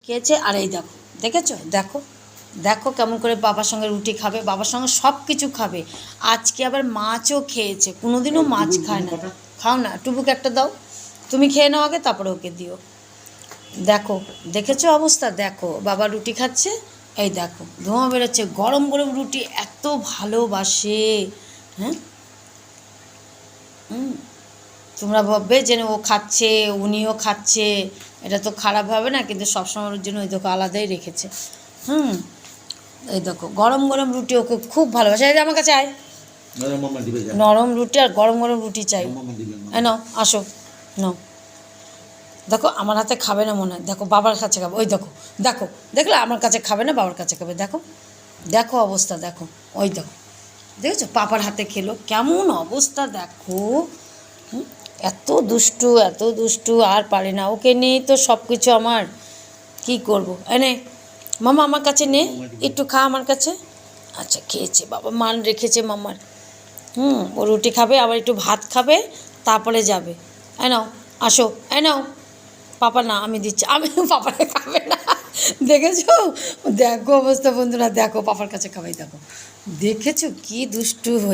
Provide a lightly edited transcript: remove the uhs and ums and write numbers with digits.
খেয়েছে। আর এই দেখো, দেখেছো, দেখো দেখো কেমন করে বাবার সঙ্গে রুটি খাবে, বাবার সঙ্গে সব কিছু খাবে। আজকে আবার মাছও খেয়েছে, কোনোদিনও মাছ খায় না। খাও না, টুবুকে একটা দাও, তুমি খেয়ে নাও আগে, তারপরে ওকে দিও। দেখো, দেখেছো অবস্থা, দেখো বাবা রুটি খাচ্ছে, এই দেখো ধোঁয়া বেরোচ্ছে, গরম গরম রুটি এত ভালোবাসে। হ্যাঁ, তোমরা ভাববে যে ও খাচ্ছে, উনিও খাচ্ছে, এটা তো খারাপ হবে না, কিন্তু সবসময়ের জন্য ওই দেখো আলাদাই রেখেছে। হুম, এই দেখো গরম গরম রুটি ওকে খুব ভালোবাসে। এই যে আমার কাছে আয়, নরম রুটি আর গরম গরম রুটি চাই। এই নাও, আসো, নাও। দেখো আমার হাতে খাবে না মনে হয়, দেখো বাবার কাছে খাবে, ওই দেখো, দেখো, দেখলে আমার কাছে খাবে না, বাবার কাছে খাবে। দেখো, দেখো অবস্থা, দেখো, ওই দেখো, দেখেছো পাপার হাতে খেলো, কেমন অবস্থা দেখো। এত দুষ্টু, এত দুষ্টু, আর পারে না, ওকে নিয়েই তো সব কিছু আমার। কী করবো, এনে মামা আমার কাছে নে, একটু খা আমার কাছে। আচ্ছা খেয়েছে বাবা, মান রেখেছে মামার। ও রুটি খাবে, আবার একটু ভাত খাবে, তারপরে যাবে। এই নাও, আসো, এই নাও। পাপা না, আমি দিচ্ছি, আমি পাপারে খাবে না। দেখেছো, দেখো অবস্থা বন্ধুরা, দেখো পাপার কাছে খাবাই, দেখো দেখেছো কি দুষ্টু হয়ে।